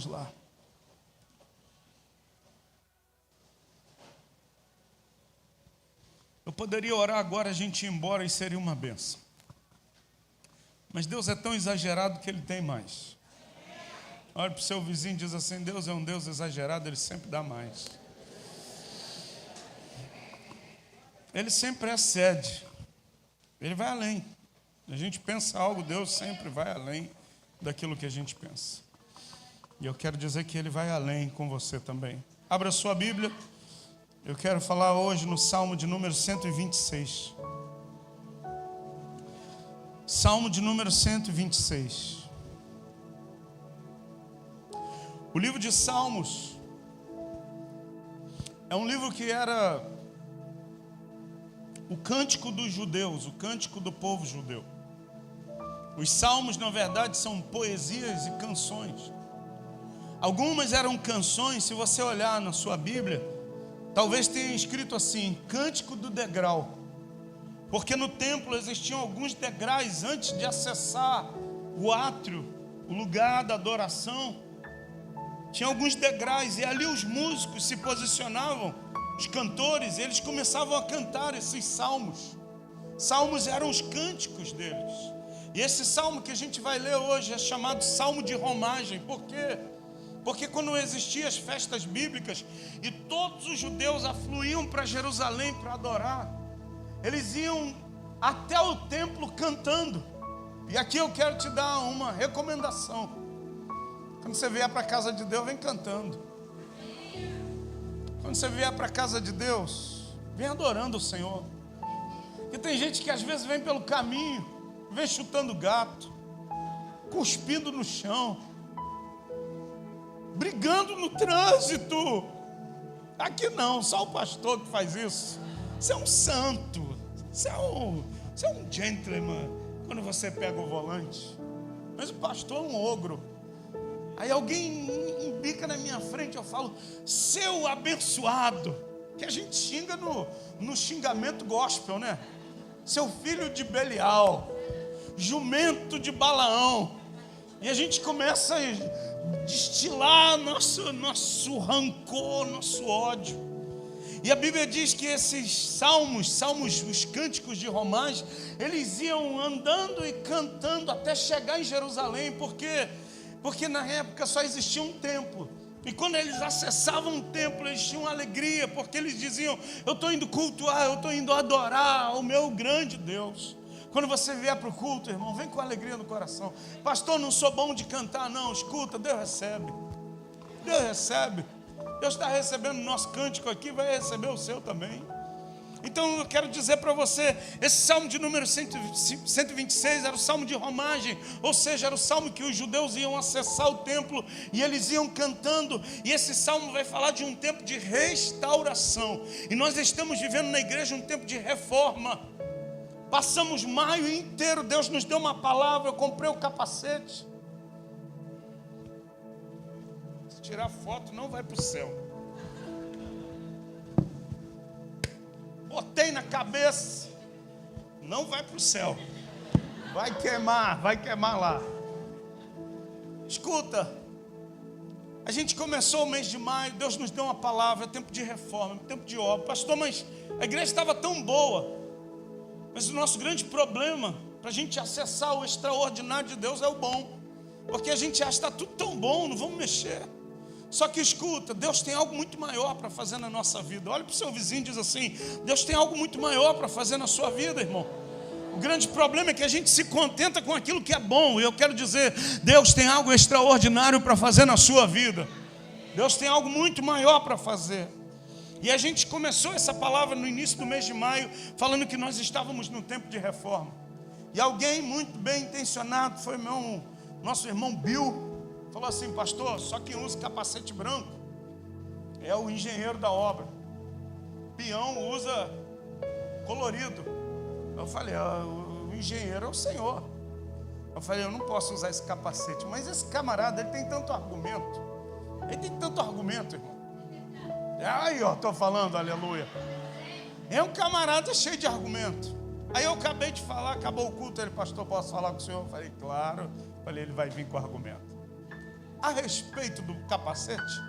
Vamos lá. Eu poderia orar agora, a gente ir embora e seria uma bênção. Mas Deus é tão exagerado que Ele tem mais. Olha para o seu vizinho e diz assim: Deus é um Deus exagerado, Ele sempre dá mais. Ele sempre excede. Ele vai além. A gente pensa algo, Deus sempre vai além daquilo que a gente pensa. E eu quero dizer que Ele vai além com você também. Abra a sua Bíblia. Eu quero falar hoje no Salmo de número 126. Salmo de número 126. O livro de Salmos é um livro que era o cântico dos judeus, o cântico do povo judeu. Os salmos, na verdade, são poesias e canções. Algumas eram canções, se você olhar na sua Bíblia, talvez tenha escrito assim: cântico do degrau. Porque no templo existiam alguns degraus antes de acessar o átrio, o lugar da adoração. Tinha alguns degraus e ali os músicos se posicionavam, os cantores, eles começavam a cantar esses salmos. Salmos eram os cânticos deles. E esse salmo que a gente vai ler hoje é chamado Salmo de Romagem. Por quê? Porque quando existiam as festas bíblicas e todos os judeus afluíam para Jerusalém para adorar, eles iam até o templo cantando. E aqui eu quero te dar uma recomendação. Quando você vier para a casa de Deus, vem cantando. Quando você vier para a casa de Deus, vem adorando o Senhor. E tem gente que às vezes vem pelo caminho, vem chutando gato, cuspindo no chão, brigando no trânsito. Aqui não, só o pastor que faz isso. Você é um santo, você é um gentleman quando você pega o volante. Mas o pastor é um ogro. Aí alguém embica na minha frente, eu falo: seu abençoado, que a gente xinga no xingamento gospel, né? Seu filho de Belial, jumento de Balaão. E a gente começa a destilar nosso rancor, nosso ódio. E a Bíblia diz que esses salmos, os cânticos de romagem, eles iam andando e cantando até chegar em Jerusalém. Porque na época só existia um templo. E quando eles acessavam o templo, eles tinham alegria, porque eles diziam: eu estou indo cultuar, eu estou indo adorar o meu grande Deus. Quando você vier para o culto, irmão, vem com alegria no coração. Pastor, não sou bom de cantar, não. Escuta, Deus recebe. Deus recebe. Deus está recebendo o nosso cântico aqui, vai receber o seu também. Então eu quero dizer para você, esse salmo de número 126 era o salmo de romagem, ou seja, era o salmo que os judeus iam acessar o templo e eles iam cantando. E esse salmo vai falar de um tempo de restauração. E nós estamos vivendo na igreja um tempo de reforma. Passamos maio inteiro, Deus nos deu uma palavra, eu comprei o capacete. Se tirar foto não vai para o céu. Botei na cabeça, não vai para o céu. Vai queimar lá. Escuta, a gente começou o mês de maio, Deus nos deu uma palavra, é tempo de reforma, é tempo de obra. Pastor, mas a igreja estava tão boa. Mas o nosso grande problema para a gente acessar o extraordinário de Deus é o bom. Porque a gente acha que está tudo tão bom, não vamos mexer. Só que escuta, Deus tem algo muito maior para fazer na nossa vida. Olha para o seu vizinho e diz assim: Deus tem algo muito maior para fazer na sua vida, irmão. O grande problema é que a gente se contenta com aquilo que é bom. E eu quero dizer, Deus tem algo extraordinário para fazer na sua vida. Deus tem algo muito maior para fazer. E a gente começou essa palavra no início do mês de maio, falando que nós estávamos no tempo de reforma. E alguém muito bem intencionado, foi nosso irmão Bill, falou assim: pastor, só quem usa capacete branco é o engenheiro da obra. Peão usa colorido. Eu falei: o engenheiro é o senhor. Eu falei: eu não posso usar esse capacete. Mas esse camarada, ele tem tanto argumento. Irmão. Aí, ó, estou falando, aleluia. É um camarada cheio de argumento. Aí eu acabei de falar, acabou o culto. Ele: pastor, posso falar com o senhor? Eu falei: claro. Eu falei: ele vai vir com argumento. a respeito do capacete,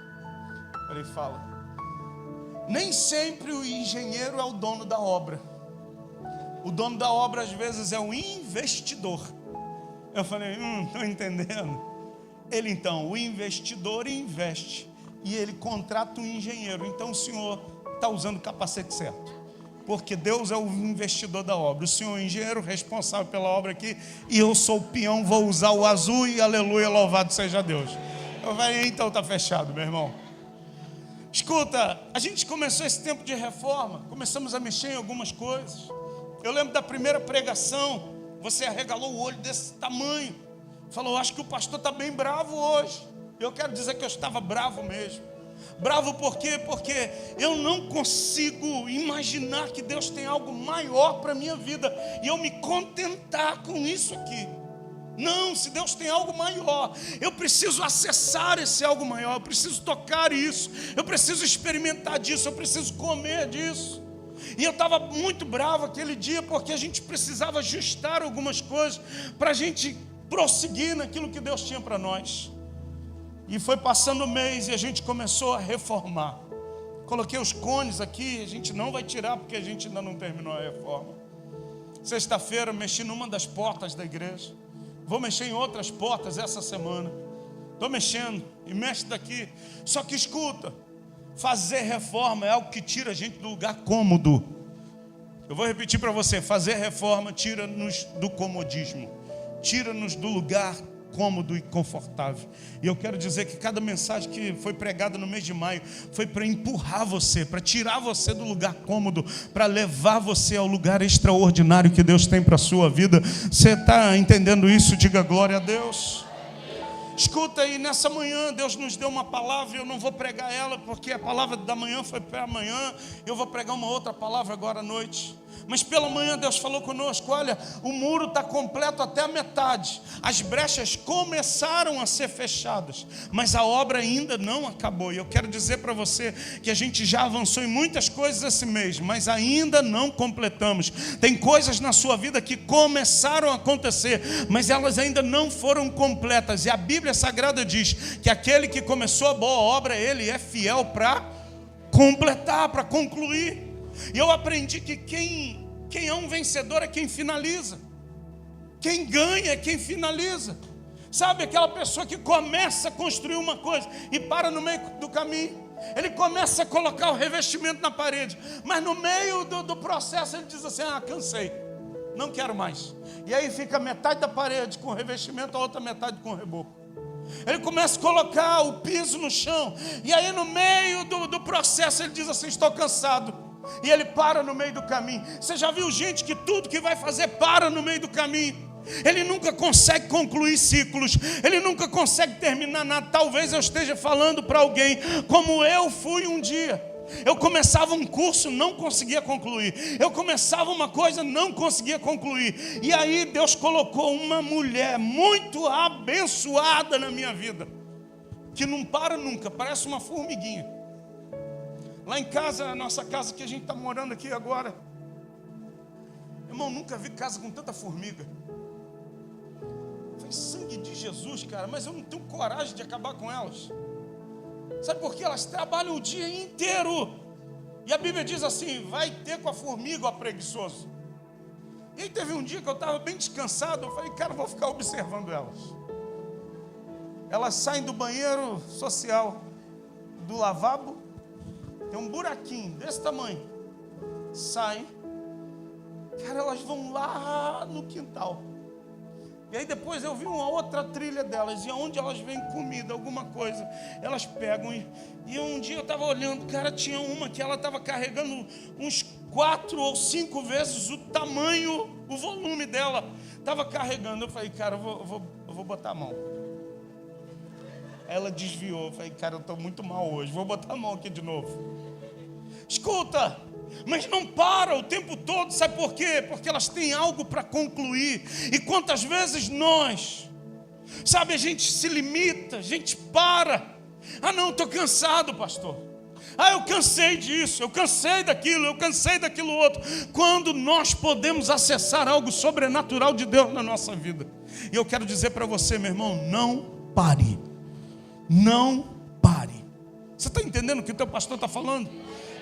ele fala, nem sempre o engenheiro é o dono da obra. O dono da obra às vezes é o investidor. Eu falei, estou entendendo. Ele então, o investidor investe e ele contrata um engenheiro. Então o senhor está usando o capacete certo, porque Deus é o investidor da obra. O senhor é o engenheiro responsável pela obra aqui, e eu sou o peão, vou usar o azul, e aleluia, louvado seja Deus. Eu falei, então está fechado, meu irmão. Escuta, a gente começou esse tempo de reforma, começamos a mexer em algumas coisas. Eu lembro da primeira pregação, você arregalou o olho desse tamanho, falou, acho que o pastor está bem bravo hoje. Eu quero dizer que eu estava bravo mesmo. Bravo por quê? Porque eu não consigo imaginar que Deus tem algo maior para a minha vida e eu me contentar com isso aqui. Não, se Deus tem algo maior, eu preciso acessar esse algo maior, eu preciso tocar isso, eu preciso experimentar disso, eu preciso comer disso. E eu estava muito bravo aquele dia, porque a gente precisava ajustar algumas coisas para a gente prosseguir naquilo que Deus tinha para nós. E foi passando o mês e a gente começou a reformar. Coloquei os cones aqui, a gente não vai tirar porque a gente ainda não terminou a reforma. Sexta-feira mexi numa das portas da igreja. Vou mexer em outras portas essa semana. Estou mexendo e mexe daqui. Só que escuta, fazer reforma é algo que tira a gente do lugar cômodo. Eu vou repetir para você, fazer reforma tira-nos do comodismo, tira-nos do lugar cômodo e confortável. E eu quero dizer que cada mensagem que foi pregada no mês de maio foi para empurrar você, para tirar você do lugar cômodo, para levar você ao lugar extraordinário que Deus tem para a sua vida. Você está entendendo isso? Diga glória a Deus. Escuta aí, nessa manhã Deus nos deu uma palavra. Eu não vou pregar ela porque a palavra da manhã foi para amanhã. Eu vou pregar uma outra palavra agora à noite. Mas pela manhã Deus falou conosco, olha, o muro está completo até a metade. As brechas começaram a ser fechadas, mas a obra ainda não acabou. E eu quero dizer para você que a gente já avançou em muitas coisas esse mês, mas ainda não completamos. Tem coisas na sua vida que começaram a acontecer, mas elas ainda não foram completas. E a Bíblia Sagrada diz que aquele que começou a boa obra, ele é fiel para completar, para concluir. E eu aprendi que quem é um vencedor é quem finaliza. Quem ganha é quem finaliza. Sabe aquela pessoa que começa a construir uma coisa e para no meio do caminho. Ele começa a colocar o revestimento na parede, mas no meio do processo ele diz assim, cansei, não quero mais. E aí fica metade da parede com revestimento, a outra metade com reboco. Ele começa a colocar o piso no chão, e aí no meio do processo ele diz assim, estou cansado. E ele para no meio do caminho. Você já viu gente que tudo que vai fazer para no meio do caminho? Ele nunca consegue concluir ciclos, ele nunca consegue terminar nada. Talvez eu esteja falando para alguém como eu fui um dia. Eu começava um curso, não conseguia concluir. Eu começava uma coisa, não conseguia concluir. E aí Deus colocou uma mulher muito abençoada na minha vida, que não para nunca, parece uma formiguinha. Lá em casa, a nossa casa que a gente está morando aqui agora, irmão, nunca vi casa com tanta formiga. Foi sangue de Jesus, cara, mas eu não tenho coragem de acabar com elas. Sabe por quê? Elas trabalham o dia inteiro. E a Bíblia diz assim, vai ter com a formiga, ó preguiçoso. E aí teve um dia que eu estava bem descansado, eu falei, cara, eu vou ficar observando elas. Elas saem do banheiro social, do lavabo, tem um buraquinho desse tamanho, saem, cara, elas vão lá no quintal. E aí depois eu vi uma outra trilha delas, e onde elas vêm comida, alguma coisa, elas pegam. E um dia eu estava olhando, cara, tinha uma que ela estava carregando uns 4 ou 5 vezes o tamanho, o volume dela, estava carregando. Eu falei, cara, eu vou botar a mão. Ela desviou, eu falei, cara, eu estou muito mal hoje, vou botar a mão aqui de novo. Escuta, mas não para o tempo todo, sabe por quê? Porque elas têm algo para concluir. E quantas vezes nós, sabe, a gente se limita, a gente para. Não, estou cansado, pastor. Eu cansei disso, eu cansei daquilo, eu cansei daquilo outro. Quando nós podemos acessar algo sobrenatural de Deus na nossa vida. E eu quero dizer para você, meu irmão, não pare. Não pare. Você está entendendo o que o teu pastor está falando?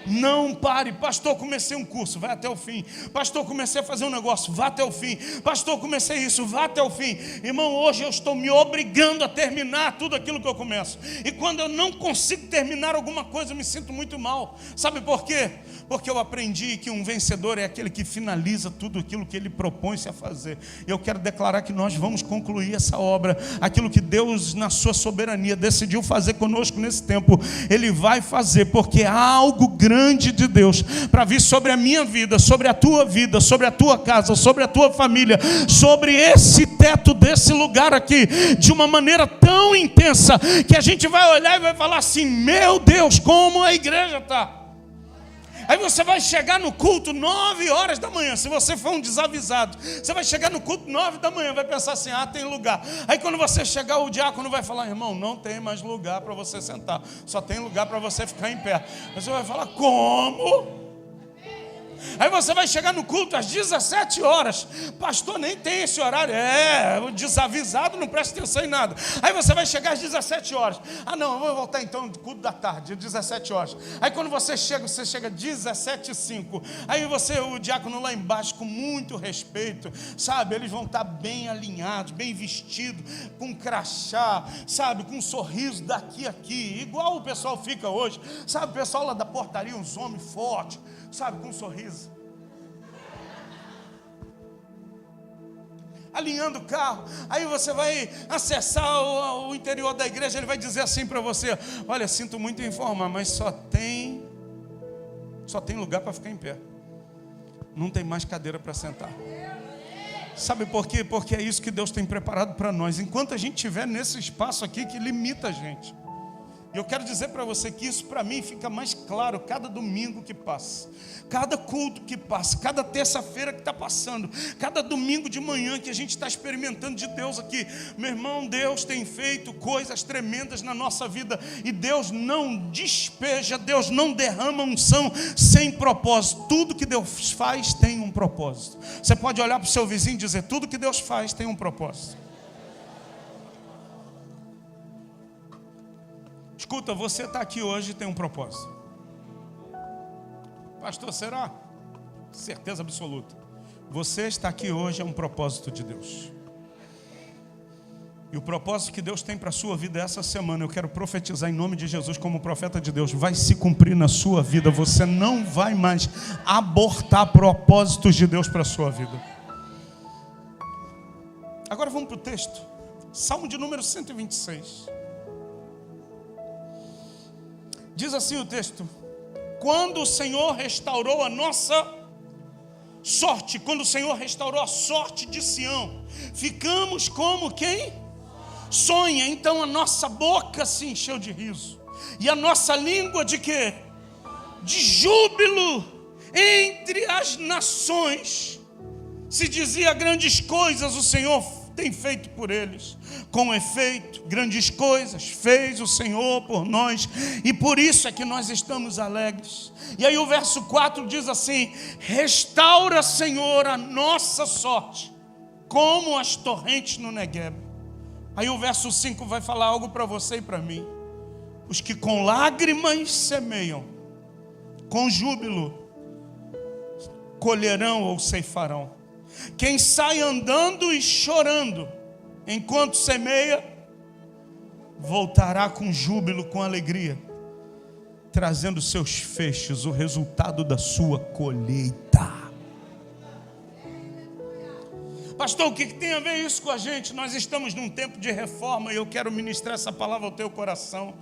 Não pare. Pastor, comecei um curso, vai até o fim. Pastor, comecei a fazer um negócio, vá até o fim. Pastor, comecei isso, vá até o fim. Irmão, hoje eu estou me obrigando a terminar tudo aquilo que eu começo. E quando eu não consigo terminar alguma coisa, eu me sinto muito mal. Sabe por quê? Porque eu aprendi que um vencedor é aquele que finaliza tudo aquilo que ele propõe-se a fazer. Eu quero declarar que nós vamos concluir essa obra. Aquilo que Deus, na sua soberania, decidiu fazer conosco nesse tempo, Ele vai fazer, porque há algo grande de Deus para vir sobre a minha vida, sobre a tua vida, sobre a tua casa, sobre a tua família, sobre esse teto desse lugar aqui, de uma maneira tão intensa, que a gente vai olhar e vai falar assim: meu Deus, como a igreja está. Aí você vai chegar no culto 9 horas da manhã. Se você for um desavisado, você vai chegar no culto 9 da manhã, vai pensar assim: ah, tem lugar. Aí quando você chegar, o diácono vai falar: irmão, não tem mais lugar para você sentar, só tem lugar para você ficar em pé. Você vai falar: como? Aí você vai chegar no culto às 17 horas. Pastor, nem tem esse horário. O desavisado não presta atenção em nada. Aí você vai chegar às 17 horas. Ah não, eu vou voltar então no culto da tarde, às 17 horas. Aí quando você chega às 17h05. Aí o diácono lá embaixo, com muito respeito, sabe, eles vão estar bem alinhados, bem vestidos, com crachá, sabe, com um sorriso daqui a aqui, igual o pessoal fica hoje, sabe, o pessoal lá da portaria, uns homens fortes, sabe, com um sorriso, alinhando o carro. Aí você vai acessar o interior da igreja, ele vai dizer assim para você: olha, sinto muito em informar, mas só tem lugar para ficar em pé, não tem mais cadeira para sentar. Sabe por quê? Porque é isso que Deus tem preparado para nós, enquanto a gente estiver nesse espaço aqui que limita a gente. E eu quero dizer para você que isso para mim fica mais claro cada domingo que passa, cada culto que passa, cada terça-feira que está passando, cada domingo de manhã que a gente está experimentando de Deus aqui. Meu irmão, Deus tem feito coisas tremendas na nossa vida, e Deus não despeja, Deus não derrama unção sem propósito. Tudo que Deus faz tem um propósito. Você pode olhar para o seu vizinho e dizer: tudo que Deus faz tem um propósito. Escuta, você está aqui hoje e tem um propósito. Pastor, será? Certeza absoluta. Você está aqui hoje é um propósito de Deus. E o propósito que Deus tem para a sua vida essa semana, eu quero profetizar em nome de Jesus como profeta de Deus, vai se cumprir na sua vida. Você não vai mais abortar propósitos de Deus para a sua vida. Agora vamos para o texto. Salmo de número 126. Diz assim o texto: quando o Senhor restaurou a nossa sorte, quando o Senhor restaurou a sorte de Sião, ficamos como quem sonha. Então a nossa boca se encheu de riso, e a nossa língua de quê? De júbilo. Entre as nações se dizia: grandes coisas o Senhor tem feito por eles. Com efeito, grandes coisas fez o Senhor por nós, e por isso é que nós estamos alegres. E aí o verso 4 diz assim: restaura, Senhor, a nossa sorte, como as torrentes no Negueb. Aí o verso 5 vai falar algo para você e para mim: os que com lágrimas semeiam, com júbilo colherão ou ceifarão. Quem sai andando e chorando enquanto semeia, voltará com júbilo, com alegria, trazendo seus feixes, o resultado da sua colheita. Pastor, o que tem a ver isso com a gente? Nós estamos num tempo de reforma, e eu quero ministrar essa palavra ao teu coração,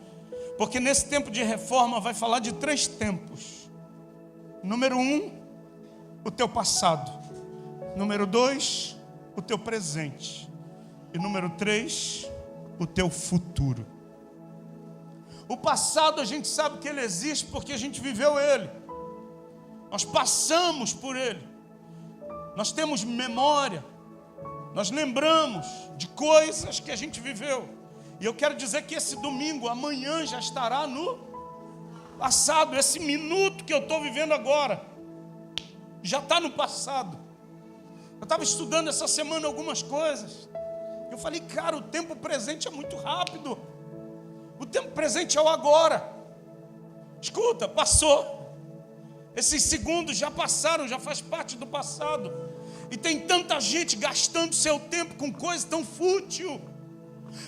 porque nesse tempo de reforma vai falar de 3 tempos. Número 1, o teu passado. Número 2, o teu presente. E número 3, o teu futuro. O passado a gente sabe que ele existe porque a gente viveu ele. Nós passamos por ele. Nós temos memória. Nós lembramos de coisas que a gente viveu. E eu quero dizer que esse domingo, amanhã, já estará no passado. Esse minuto que eu estou vivendo agora já está no passado. Eu estava estudando essa semana algumas coisas. Eu falei: cara, o tempo presente é muito rápido. O tempo presente é o agora. Escuta, passou. Esses segundos já passaram, já faz parte do passado. E tem tanta gente gastando seu tempo com coisa tão fútil.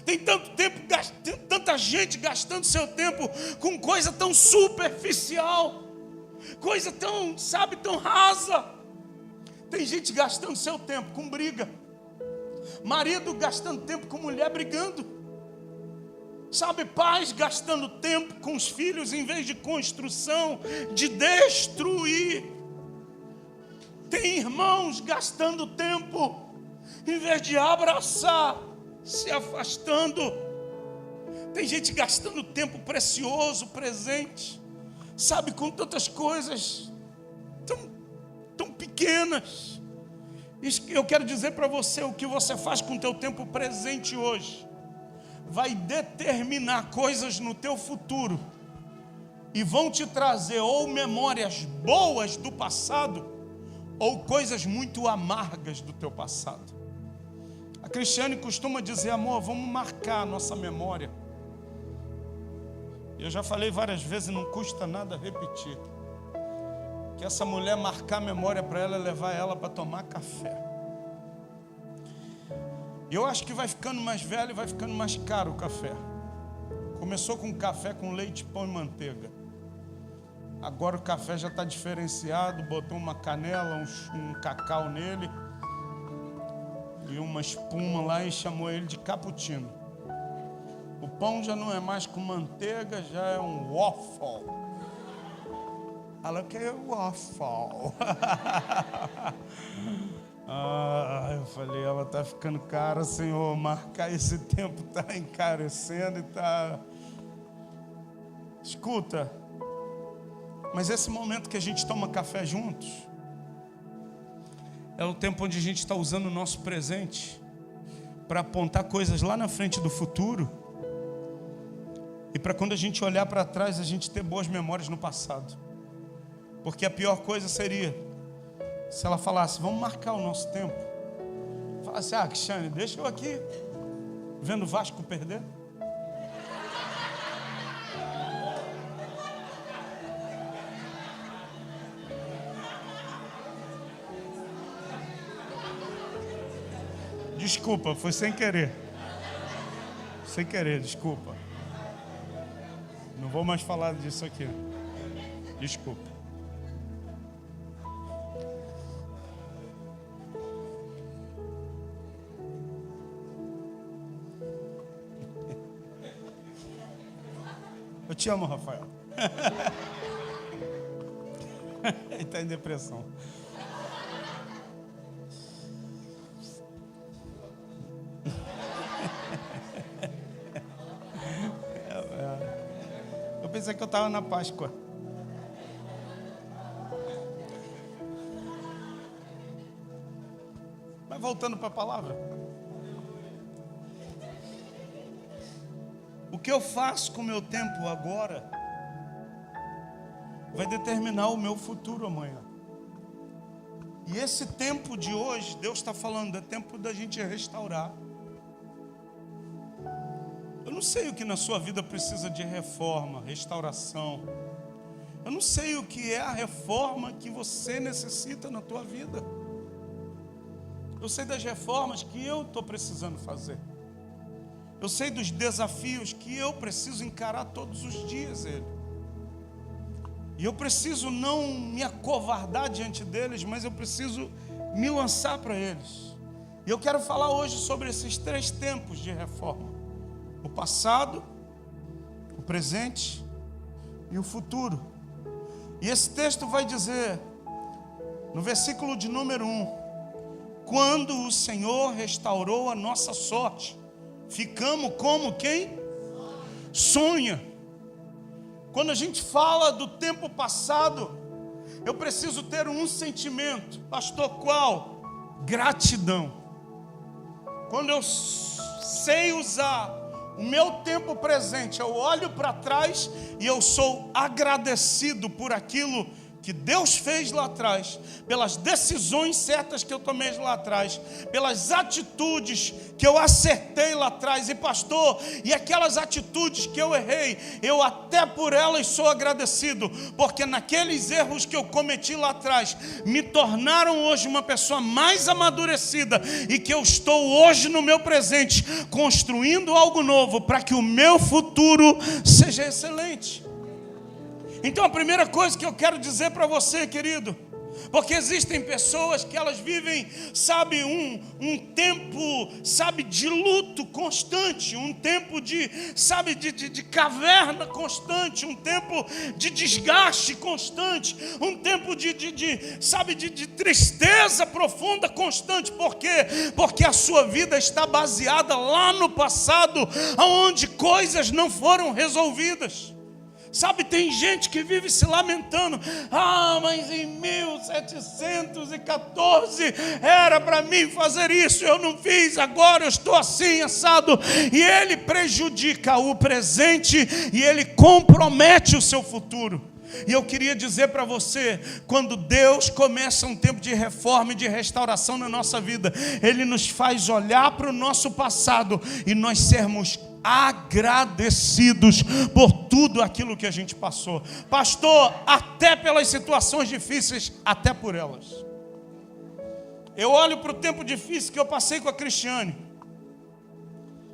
Tem tanta gente gastando seu tempo com coisa tão superficial. Coisa tão, tão rasa. Tem gente gastando seu tempo com briga. Marido gastando tempo com mulher brigando. Pais gastando tempo com os filhos em vez de construção, de destruir. Tem irmãos gastando tempo em vez de abraçar, se afastando. Tem gente gastando tempo precioso, presente, com tantas coisas tão pequenas. Eu quero dizer para você, o que você faz com o teu tempo presente hoje vai determinar coisas no teu futuro e vão te trazer ou memórias boas do passado ou coisas muito amargas do teu passado. A Cristiane costuma dizer: amor, vamos marcar a nossa memória. Eu já falei várias vezes, não custa nada repetir, que essa mulher marcar a memória para ela é levar ela para tomar café. Eu acho que vai ficando mais velho e vai ficando mais caro o café. Começou com café com leite, pão e manteiga. Agora o café já está diferenciado, botou uma canela, um cacau nele e uma espuma lá e chamou ele de cappuccino. O pão já não é mais com manteiga, já é um waffle. Ela quer waffle. Eu falei, ela está ficando cara, Senhor, marcar esse tempo está encarecendo e está... Escuta, mas esse momento que a gente toma café juntos é o tempo onde a gente está usando o nosso presente para apontar coisas lá na frente do futuro e para quando a gente olhar para trás a gente ter boas memórias no passado. Porque a pior coisa seria se ela falasse, vamos marcar o nosso tempo. Falasse, Cristiane, deixa eu aqui vendo o Vasco perder. Desculpa, foi sem querer. Sem querer, desculpa. Não vou mais falar disso aqui. Desculpa. Eu te amo, Rafael. Ele está em depressão. Eu pensei que eu estava na Páscoa. Mas voltando para a palavra. O que eu faço com o meu tempo agora vai determinar o meu futuro amanhã. E esse tempo de hoje, Deus está falando, é tempo da gente restaurar. Eu não sei o que na sua vida precisa de reforma, restauração. Eu não sei o que é a reforma que você necessita na tua vida. Eu sei das reformas que eu estou precisando fazer. Eu sei dos desafios que eu preciso encarar todos os dias, E eu preciso não me acovardar diante deles, mas eu preciso me lançar para eles. E eu quero falar hoje sobre esses 3 tempos de reforma: o passado, o presente e o futuro. E esse texto vai dizer, no versículo de número 1, quando o Senhor restaurou a nossa sorte, ficamos como quem? Sonha. Quando a gente fala do tempo passado, eu preciso ter um sentimento. Pastor, qual? Gratidão. Quando eu sei usar o meu tempo presente, eu olho para trás e eu sou agradecido por aquilo que Deus fez lá atrás, pelas decisões certas que eu tomei lá atrás, pelas atitudes que eu acertei lá atrás, e pastor, e aquelas atitudes que eu errei, eu até por elas sou agradecido, porque naqueles erros que eu cometi lá atrás, me tornaram hoje uma pessoa mais amadurecida, e que eu estou hoje no meu presente, construindo algo novo, para que o meu futuro seja excelente. Então a primeira coisa que eu quero dizer para você, querido, porque existem pessoas que elas vivem, sabe, um tempo, sabe, de luto constante, um tempo de caverna constante, um tempo de desgaste constante, um tempo de tristeza profunda constante. Por quê? Porque a sua vida está baseada lá no passado, onde coisas não foram resolvidas. Sabe, tem gente que vive se lamentando. Mas em 1714 era para mim fazer isso, eu não fiz, agora eu estou assim, assado. E ele prejudica o presente e ele compromete o seu futuro. E eu queria dizer para você, quando Deus começa um tempo de reforma e de restauração na nossa vida, Ele nos faz olhar para o nosso passado e nós sermos agradecidos por tudo aquilo que a gente passou. Pastor, até pelas situações difíceis, até por elas. Eu olho para o tempo difícil que eu passei com a Cristiane.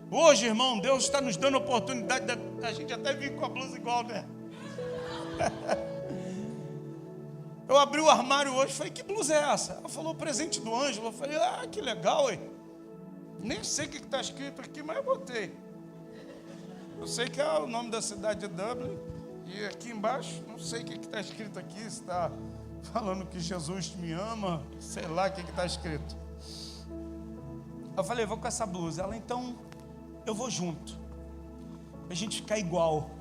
Hoje, irmão, Deus está nos dando a oportunidade da gente até vir com a blusa igual, né? Eu abri o armário hoje e falei, que blusa é essa? Ela falou, presente do Ângelo. Eu falei, que legal, hein? Nem sei o que está escrito aqui, mas eu botei. Eu sei que é o nome da cidade de Dublin. E aqui embaixo, não sei o que está escrito aqui. Se está falando que Jesus me ama, sei lá o que está escrito. Eu falei, vou com essa blusa. Ela, então, eu vou junto. A gente ficar igual.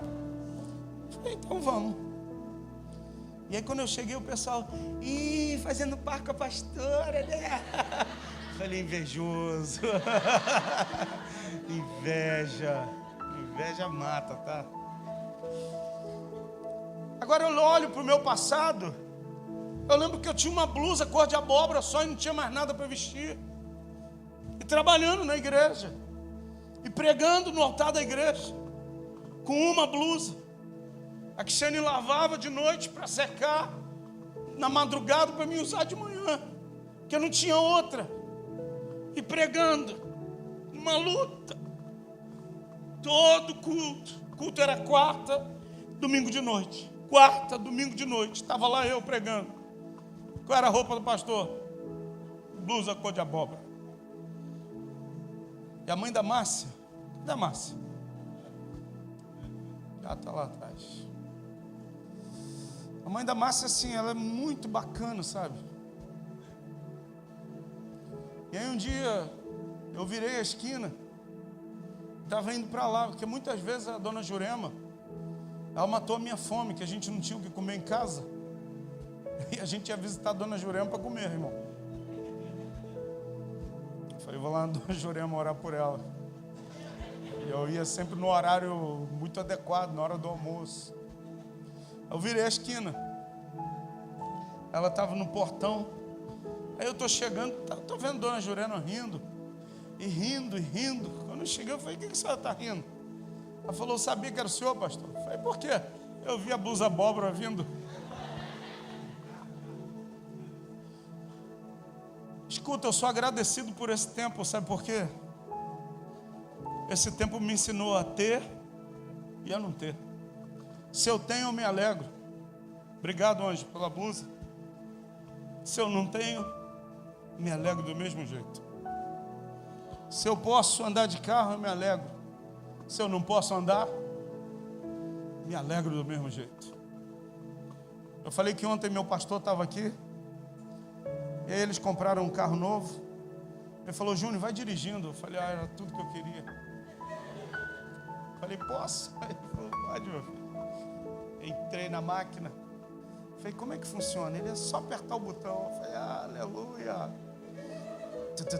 Eu falei, então vamos. E aí quando eu cheguei, o pessoal, fazendo par com a pastora, né? Falei, invejoso. Inveja mata, tá? Agora eu olho para o meu passado. Eu lembro que eu tinha uma blusa cor de abóbora só e não tinha mais nada para vestir. E trabalhando na igreja. E pregando no altar da igreja. Com uma blusa. A Cristiane lavava de noite para secar. Na madrugada para mim usar de manhã. Porque eu não tinha outra. E pregando. Uma luta. Todo culto. O culto era quarta, domingo de noite. Quarta, domingo de noite. Estava lá eu pregando. Qual era a roupa do pastor? Blusa cor de abóbora. E a mãe da Márcia? Cadê a Márcia? Já está lá atrás. A mãe da Márcia, assim, ela é muito bacana, sabe? E aí um dia, eu virei a esquina, estava indo para lá, porque muitas vezes a dona Jurema, ela matou a minha fome, que a gente não tinha o que comer em casa. E a gente ia visitar a dona Jurema para comer, irmão. Eu falei, vou lá na dona Jurema orar por ela. E eu ia sempre no horário muito adequado, na hora do almoço. Eu virei a esquina. Ela estava no portão. Aí eu estou chegando, estou vendo a dona Jurema rindo. E rindo, e rindo. Quando eu cheguei, eu falei, o que a senhora está rindo? Ela falou, eu sabia que era o senhor, pastor. Eu falei, por quê? Eu vi a blusa abóbora vindo. Escuta, eu sou agradecido por esse tempo, sabe por quê? Esse tempo me ensinou a ter e a não ter. Se eu tenho, eu me alegro. Obrigado, anjo, pela blusa. Se eu não tenho, me alegro do mesmo jeito. Se eu posso andar de carro, eu me alegro. Se eu não posso andar, me alegro do mesmo jeito. Eu falei que ontem meu pastor estava aqui. E aí eles compraram um carro novo. Ele falou, Júnior, vai dirigindo. Eu falei, era tudo que eu queria. Eu falei, posso? Ele falou, pode, meu filho. Entrei na máquina. Eu falei, como é que funciona? Ele é só apertar o botão. Eu falei, aleluia. Eu falei,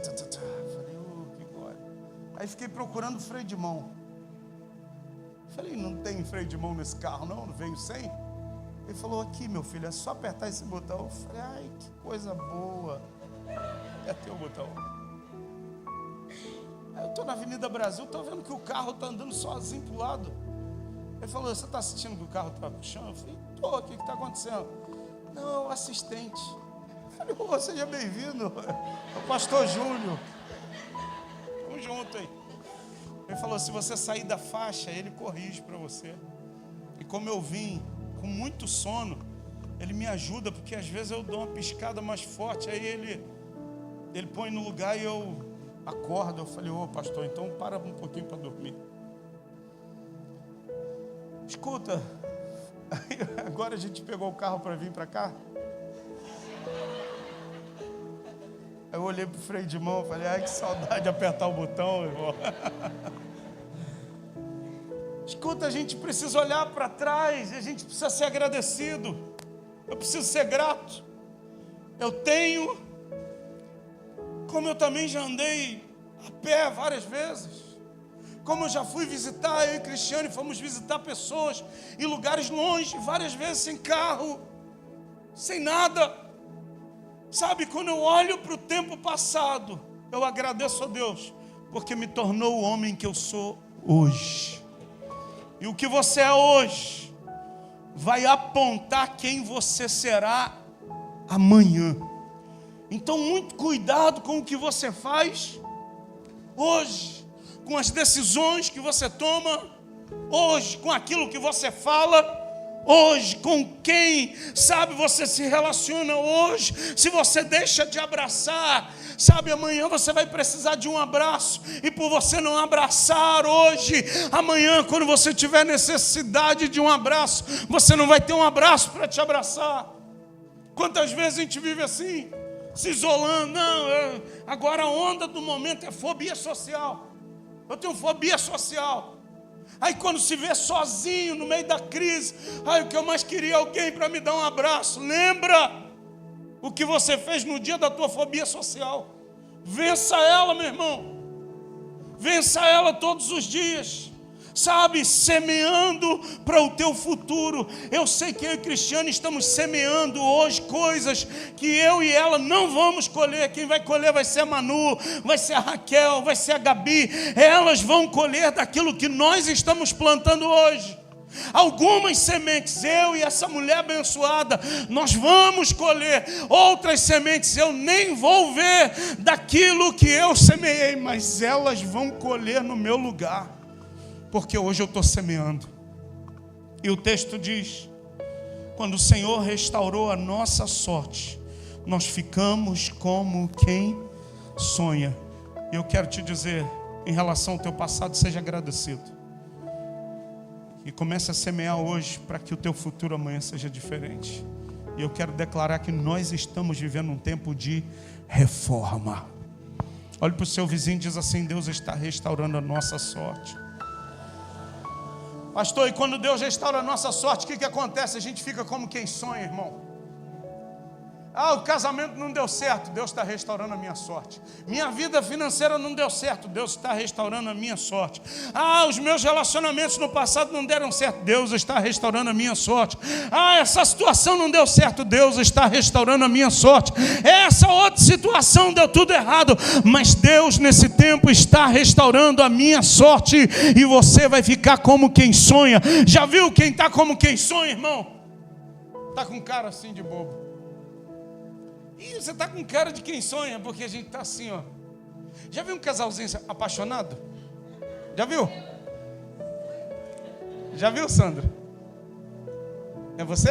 que glória. Aí fiquei procurando freio de mão. Eu falei, não tem freio de mão nesse carro não? Não veio sem? Ele falou, aqui meu filho, é só apertar esse botão. Eu falei, ai, que coisa boa. Apertei o botão. Aí eu estou na Avenida Brasil, estou vendo que o carro está andando sozinho para o lado. Ele falou, você está sentindo que o carro está puxando? Eu falei, estou, o que está acontecendo? Não, é o assistente. Eu falei, oh, seja bem-vindo, é o pastor Júnior. Vamos junto aí. Ele falou, se você sair da faixa, ele corrige para você. E como eu vim com muito sono, ele me ajuda, porque às vezes eu dou uma piscada mais forte, aí ele põe no lugar e eu acordo. Eu falei, ô pastor, então para um pouquinho para dormir. Escuta, agora a gente pegou o carro para vir para cá. Eu olhei pro freio de mão e falei, ai, que saudade de apertar o botão, irmão. Escuta, a gente precisa olhar para trás, a gente precisa ser agradecido. Eu preciso ser grato. Eu tenho, como eu também já andei a pé várias vezes, como eu já fui visitar, eu e Cristiane fomos visitar pessoas em lugares longe, várias vezes sem carro, sem nada. Sabe, quando eu olho para o tempo passado, eu agradeço a Deus, porque me tornou o homem que eu sou hoje. E o que você é hoje vai apontar quem você será amanhã. Então, muito cuidado com o que você faz hoje, com as decisões que você toma hoje, com aquilo que você fala hoje, com quem, sabe, você se relaciona hoje. Se você deixa de abraçar, sabe, amanhã você vai precisar de um abraço, e por você não abraçar hoje, amanhã quando você tiver necessidade de um abraço, você não vai ter um abraço para te abraçar. Quantas vezes a gente vive assim, se isolando? Não, agora a onda do momento é fobia social. Eu tenho fobia social. Aí quando se vê sozinho no meio da crise, o que eu mais queria é alguém para me dar um abraço. Lembra o que você fez no dia da tua fobia social. Vença ela, meu irmão. Vença ela todos os dias. Sabe, semeando para o teu futuro. Eu sei que eu e Cristiane estamos semeando hoje coisas que eu e ela não vamos colher. Quem vai colher vai ser a Manu, vai ser a Raquel, vai ser a Gabi. Elas vão colher daquilo que nós estamos plantando hoje. Algumas sementes, eu e essa mulher abençoada, nós vamos colher. Outras sementes eu nem vou ver daquilo que eu semeei, mas elas vão colher no meu lugar. Porque hoje eu estou semeando. E o texto diz, quando o Senhor restaurou a nossa sorte, nós ficamos como quem sonha. E eu quero te dizer, em relação ao teu passado, seja agradecido. E comece a semear hoje, para que o teu futuro amanhã seja diferente. E eu quero declarar que nós estamos vivendo um tempo de reforma. Olhe para o seu vizinho e diz assim, Deus está restaurando a nossa sorte. Pastor, e quando Deus restaura a nossa sorte, o que acontece? A gente fica como quem sonha, irmão. O casamento não deu certo, Deus está restaurando a minha sorte. Minha vida financeira não deu certo, Deus está restaurando a minha sorte. Os meus relacionamentos no passado não deram certo, Deus está restaurando a minha sorte. Essa situação não deu certo, Deus está restaurando a minha sorte. Essa outra situação deu tudo errado, mas Deus nesse tempo está restaurando a minha sorte. E você vai ficar como quem sonha. Já viu quem está como quem sonha, irmão? Está com cara assim de bobo. E você está com cara de quem sonha, porque a gente está assim, ó. Já viu um casalzinho apaixonado? Já viu? Já viu, Sandra? É você?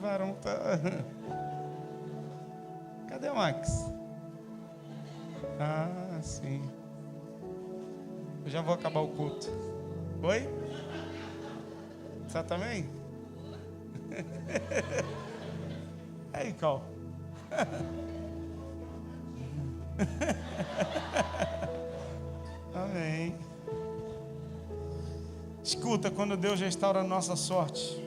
Varão tá... Cadê o Max? Sim. Eu já vou acabar o culto. Oi? Você também? Aí, Cal. Amém. Escuta, quando Deus restaura a nossa sorte,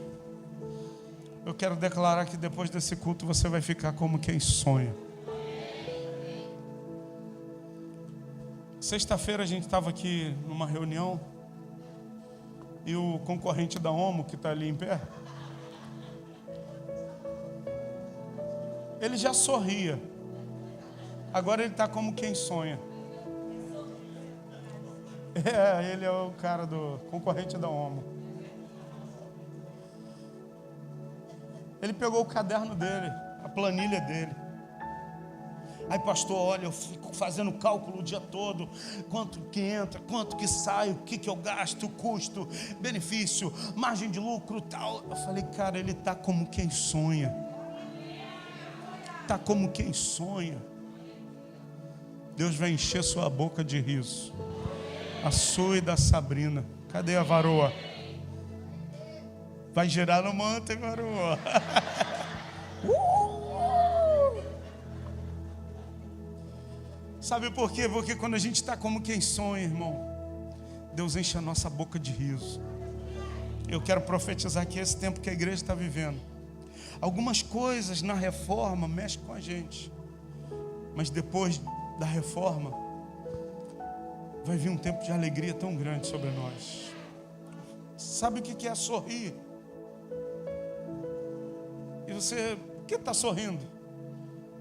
eu quero declarar que depois desse culto você vai ficar como quem sonha. Sexta-feira a gente estava aqui numa reunião E o concorrente da Omo, que está ali em pé, ele já sorria. Agora ele está como quem sonha. Ele é o cara do concorrente da Omo. Ele pegou o caderno dele, a planilha dele. Aí, pastor, olha, eu fico fazendo cálculo o dia todo, quanto que entra, quanto que sai, o que eu gasto, custo, benefício, margem de lucro, tal. Eu falei, cara, ele está como quem sonha. Está como quem sonha. Deus vai encher sua boca de riso. A sua e da Sabrina. Cadê a varoa? Vai girar no manto, hein, varoa? Sabe por quê? Porque quando a gente está como quem sonha, irmão, Deus enche a nossa boca de riso. Eu quero profetizar que esse tempo que a igreja está vivendo, algumas coisas na reforma mexem com a gente, mas depois da reforma vai vir um tempo de alegria tão grande sobre nós. Sabe o que é sorrir? E você, por que está sorrindo?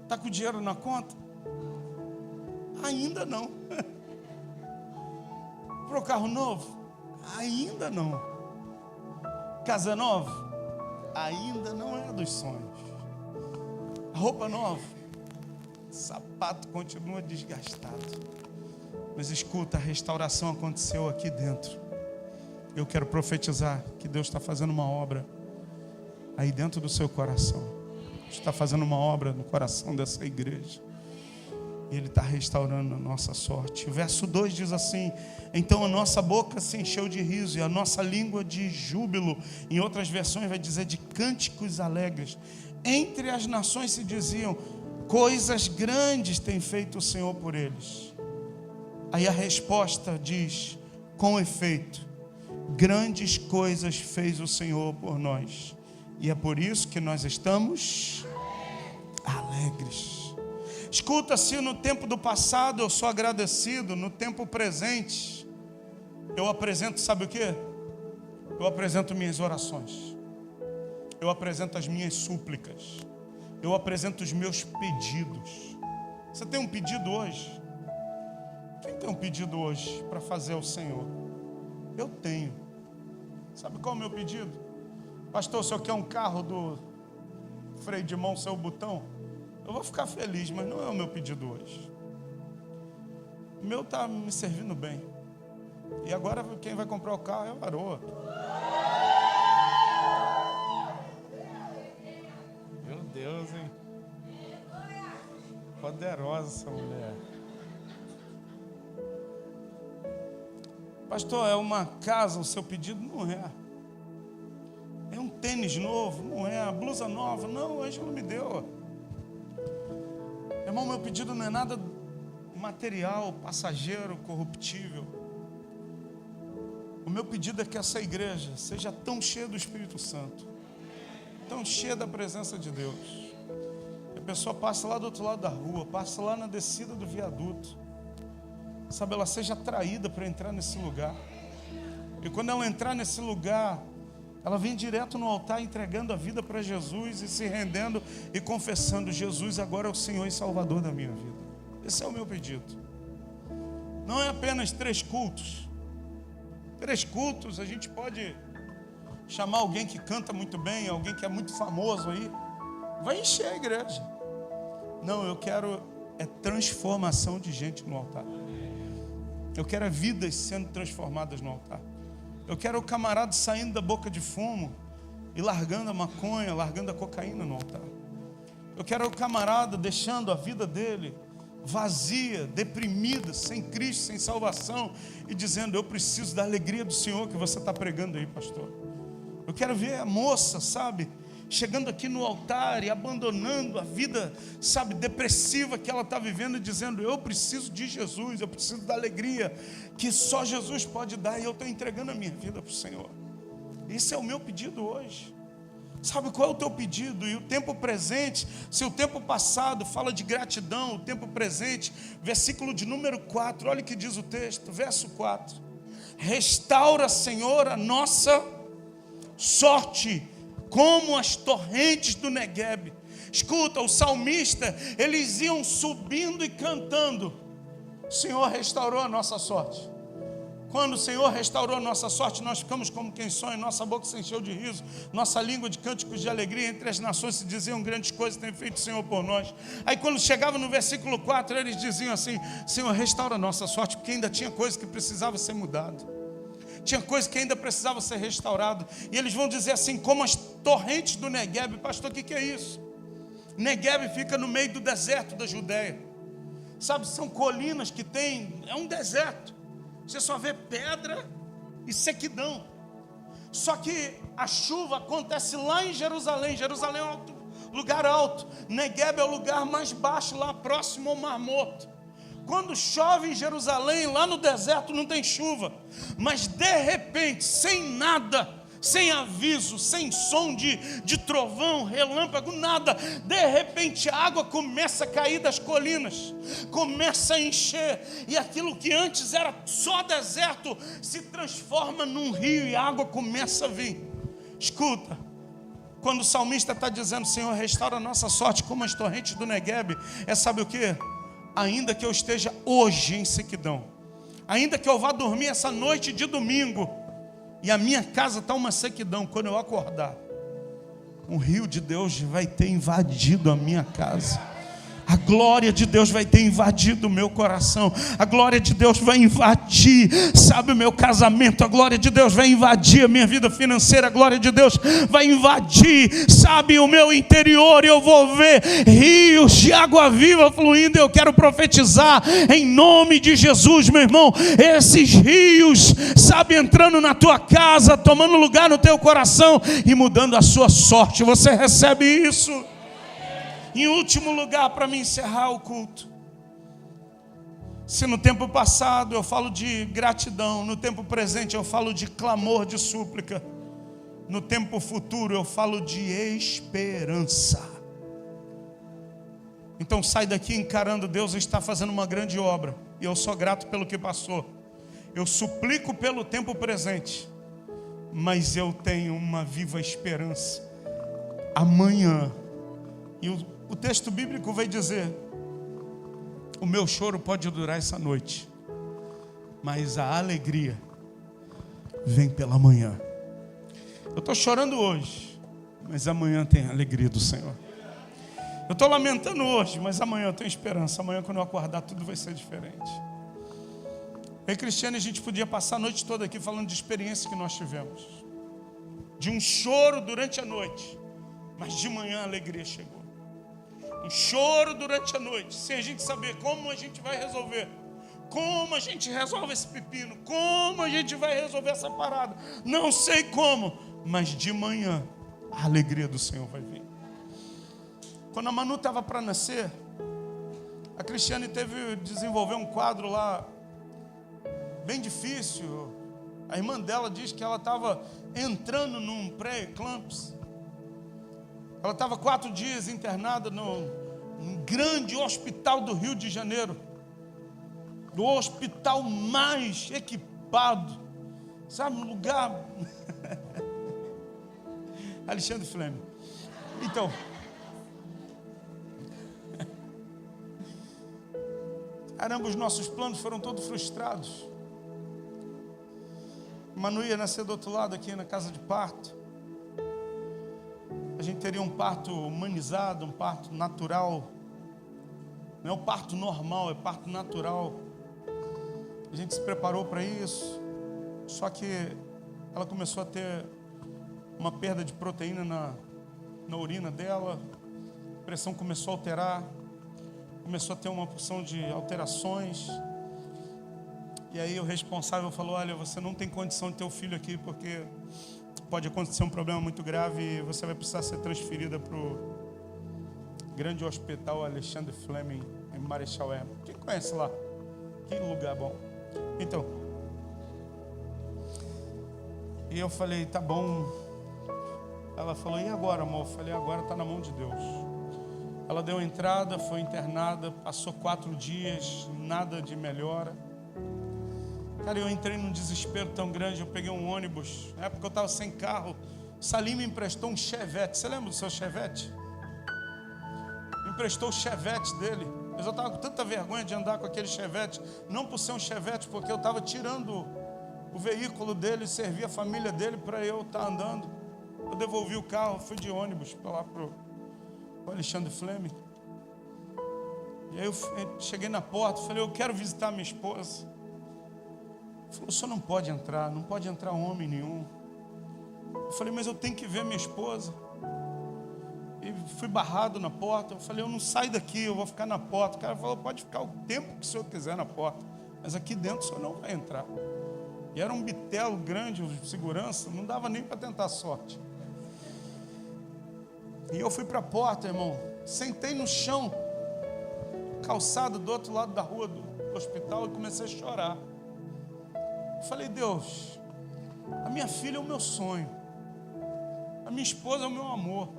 Está com o dinheiro na conta? Ainda não. Para o carro novo? Ainda não. Casa nova? Ainda não é dos sonhos. Roupa nova? Sapato continua desgastado. Mas escuta, a restauração aconteceu aqui dentro. Eu quero profetizar que Deus está fazendo uma obra aí dentro do seu coração. Está fazendo uma obra no coração dessa igreja. E Ele está restaurando a nossa sorte. O verso 2 diz assim: então a nossa boca se encheu de riso e a nossa língua de júbilo. Em outras versões vai dizer de cânticos alegres. Entre as nações se diziam: coisas grandes tem feito o Senhor por eles. Aí a resposta diz: com efeito, grandes coisas fez o Senhor por nós. E é por isso que nós estamos alegres. Escuta, se no tempo do passado eu sou agradecido, no tempo presente eu apresento, sabe o que? Eu apresento minhas orações, eu apresento as minhas súplicas, eu apresento os meus pedidos. Você tem um pedido hoje? Quem tem um pedido hoje para fazer ao Senhor? Eu tenho. Sabe qual é o meu pedido? Pastor, o senhor quer um carro do freio de mão, seu botão? Eu vou ficar feliz, mas não é o meu pedido hoje. O meu está me servindo bem. E agora quem vai comprar o carro é a varoa. Meu Deus, hein? Poderosa essa mulher. Pastor, é uma casa o seu pedido? Não é. É um tênis novo? Não é. A blusa nova? Não, o Ângelo me deu. Irmão, meu pedido não é nada material, passageiro, corruptível. O meu pedido é que essa igreja seja tão cheia do Espírito Santo, tão cheia da presença de Deus, que a pessoa passa lá do outro lado da rua, passa lá na descida do viaduto, sabe, ela seja atraída para entrar nesse lugar. E quando ela entrar nesse lugar, ela vem direto no altar entregando a vida para Jesus e se rendendo e confessando: Jesus agora é o Senhor e Salvador da minha vida. Esse é o meu pedido. Não é apenas 3 cultos. 3 cultos, a gente pode chamar alguém que canta muito bem, alguém que é muito famoso aí, vai encher a igreja. Não, eu quero transformação de gente no altar. Eu quero vidas sendo transformadas no altar. Eu quero o camarada saindo da boca de fumo e largando a maconha, largando a cocaína no altar. Eu quero o camarada deixando a vida dele vazia, deprimida, sem Cristo, sem salvação, e dizendo: eu preciso da alegria do Senhor que você está pregando aí, pastor. Eu quero ver a moça, sabe, chegando aqui no altar e abandonando a vida, sabe, depressiva que ela está vivendo, e dizendo: eu preciso de Jesus, eu preciso da alegria que só Jesus pode dar, e eu estou entregando a minha vida para o Senhor. Esse é o meu pedido hoje. Sabe qual é o teu pedido? E o tempo presente, se o tempo passado fala de gratidão, o tempo presente, versículo de número 4, olha o que diz o texto, verso 4: Restaura, Senhor, a nossa sorte, como as torrentes do Neguebe. Escuta, o salmista, eles iam subindo e cantando. O Senhor restaurou a nossa sorte. Quando o Senhor restaurou a nossa sorte, nós ficamos como quem sonha, nossa boca se encheu de riso, nossa língua de cânticos de alegria, entre as nações se diziam grandes coisas tem feito o Senhor por nós. Aí quando chegava no versículo 4, eles diziam assim: Senhor, restaura a nossa sorte, porque ainda tinha coisa que precisava ser mudado, tinha coisa que ainda precisava ser restaurado. E eles vão dizer assim, como as torrentes do Neguebe. Pastor, o que é isso? Neguebe fica no meio do deserto da Judéia, sabe, são colinas que tem, é um deserto. Você só vê pedra e sequidão. Só que a chuva acontece lá em Jerusalém. Jerusalém é um lugar alto. Neguebe é o lugar mais baixo, lá próximo ao Mar Morto. Quando chove em Jerusalém, lá no deserto não tem chuva. Mas de repente, sem nada, sem aviso, sem som de trovão, relâmpago, nada, de repente a água começa a cair das colinas, começa a encher, e aquilo que antes era só deserto se transforma num rio e a água começa a vir. Escuta, quando o salmista está dizendo: Senhor, restaura a nossa sorte como as torrentes do Neguebe, sabe o que? Ainda que eu esteja hoje em sequidão, ainda que eu vá dormir essa noite de domingo e a minha casa está uma sequidão, quando eu acordar, um rio de Deus vai ter invadido a minha casa. A glória de Deus vai ter invadido o meu coração. A glória de Deus vai invadir, sabe, o meu casamento. A glória de Deus vai invadir a minha vida financeira. A glória de Deus vai invadir, sabe, o meu interior. E eu vou ver rios de água viva fluindo. Eu quero profetizar em nome de Jesus, meu irmão, esses rios, sabe, entrando na tua casa, tomando lugar no teu coração e mudando a sua sorte. Você recebe isso? Em último lugar, para me encerrar o culto, se no tempo passado eu falo de gratidão, no tempo presente eu falo de clamor, de súplica, no tempo futuro eu falo de esperança. Então sai daqui encarando: Deus está fazendo uma grande obra, e eu sou grato pelo que passou, eu suplico pelo tempo presente, mas eu tenho uma viva esperança. Amanhã, e o texto bíblico vai dizer: o meu choro pode durar essa noite, mas a alegria vem pela manhã. Eu estou chorando hoje, mas amanhã tem a alegria do Senhor. Eu estou lamentando hoje, mas amanhã eu tenho esperança. Amanhã, quando eu acordar, tudo vai ser diferente. Ei, Cristiane, a gente podia passar a noite toda aqui falando de experiências que nós tivemos, de um choro durante a noite, mas de manhã a alegria chegou. Um choro durante a noite, sem a gente saber como a gente vai resolver, como a gente resolve esse pepino, como a gente vai resolver essa parada, não sei como, mas de manhã a alegria do Senhor vai vir. Quando a Manu estava para nascer, a Cristiane teve que desenvolver um quadro lá bem difícil. A irmã dela diz que ela estava entrando num pré-eclâmpsia. Ela estava 4 dias internada num grande hospital do Rio de Janeiro, do hospital mais equipado, sabe, um lugar... Alexandre Fleming. Então, caramba, os nossos planos foram todos frustrados. Manu ia nascer do outro lado, aqui na casa de parto. A gente teria um parto humanizado, um parto natural. Não é o parto normal, é parto natural. A gente se preparou para isso. Só que ela começou a ter uma perda de proteína na urina dela. A pressão começou a alterar. Começou a ter uma porção de alterações. E aí o responsável falou: olha, você não tem condição de ter o filho aqui, porque pode acontecer um problema muito grave e você vai precisar ser transferida para o grande hospital Alexandre Fleming, em Marechal Hermes. Quem conhece lá? Que lugar bom. Então, e eu falei: tá bom. Ela falou: e agora, amor? Eu falei: agora está na mão de Deus. Ela deu entrada, foi internada, passou 4 dias, nada de melhora. Cara, eu entrei num desespero tão grande, eu peguei um ônibus. Na época eu estava sem carro. O Salim me emprestou um Chevette. Você lembra do seu Chevette? Me emprestou o Chevette dele. Mas eu estava com tanta vergonha de andar com aquele Chevette. Não por ser um Chevette, porque eu estava tirando o veículo dele, servir a família dele para eu estar andando. Eu devolvi o carro, fui de ônibus para lá para o Alexandre Fleming. E aí eu cheguei na porta, falei, eu quero visitar minha esposa. Ele falou, o senhor não pode entrar homem nenhum. Eu falei, mas eu tenho que ver minha esposa. E fui barrado na porta. Eu falei, eu não saio daqui, eu vou ficar na porta. O cara falou, pode ficar o tempo que o senhor quiser na porta, mas aqui dentro o senhor não vai entrar. E era um bitelo grande, de segurança, não dava nem para tentar sorte. E eu fui para a porta, irmão, sentei no chão, calçado do outro lado da rua do hospital, e comecei a chorar. Eu falei, Deus, a minha filha é o meu sonho, a minha esposa é o meu amor,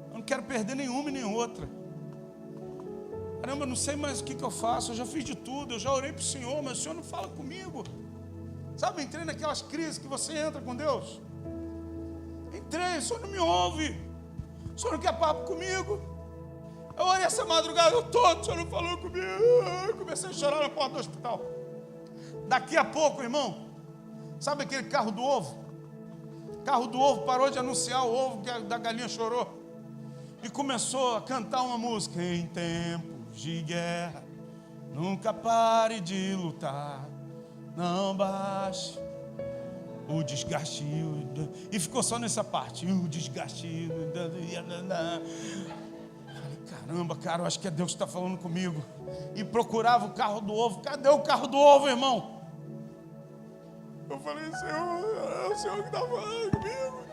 eu não quero perder nenhuma e nem outra. Caramba, eu não sei mais o que eu faço, eu já fiz de tudo, eu já orei para o Senhor, mas o Senhor não fala comigo. Sabe, entrei naquelas crises que você entra com Deus. Entrei, o Senhor não me ouve, o Senhor não quer papo comigo. Eu orei essa madrugada toda, o Senhor não falou comigo. Eu comecei a chorar na porta do hospital. Daqui a pouco, irmão, sabe aquele carro do ovo? O carro do ovo parou de anunciar o ovo que a da galinha chorou. E começou a cantar uma música. Em tempos de guerra, nunca pare de lutar. Não baixe o desgaste. E ficou só nessa parte. O desgaste. Falei, caramba, cara, eu acho que é Deus que está falando comigo. E procurava o carro do ovo. Cadê o carro do ovo, irmão? Eu falei, Senhor, é o Senhor que está falando comigo.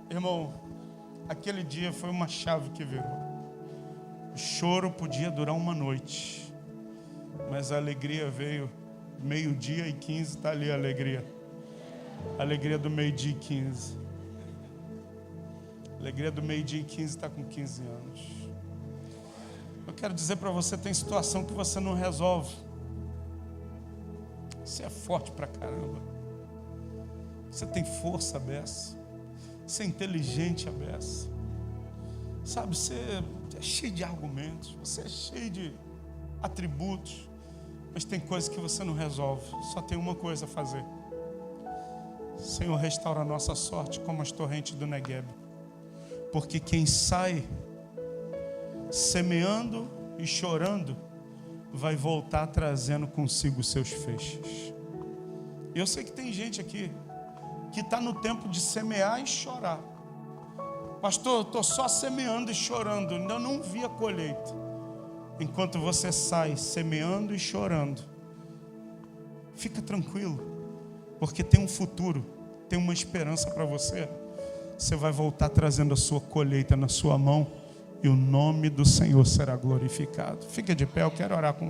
Irmão, aquele dia foi uma chave que virou. O choro podia durar uma noite, mas a alegria veio 12:15, está ali a alegria. A alegria do 12:15. A alegria do 12:15 está com 15 anos. Eu quero dizer para você, tem situação que você não resolve. Você é forte pra caramba. Você tem força, beça. Você é inteligente, a beça. Sabe, você é cheio de argumentos. Você é cheio de atributos. Mas tem coisas que você não resolve. Só tem uma coisa a fazer. Senhor, restaura a nossa sorte como as torrentes do Negueb. Porque quem sai semeando e chorando vai voltar trazendo consigo os seus feixes. Eu sei que tem gente aqui que está no tempo de semear e chorar. Pastor, eu estou só semeando e chorando, ainda não vi a colheita. Enquanto você sai semeando e chorando, fica tranquilo, porque tem um futuro, tem uma esperança para você. Você vai voltar trazendo a sua colheita na sua mão, e o nome do Senhor será glorificado. Fica de pé, eu quero orar com você.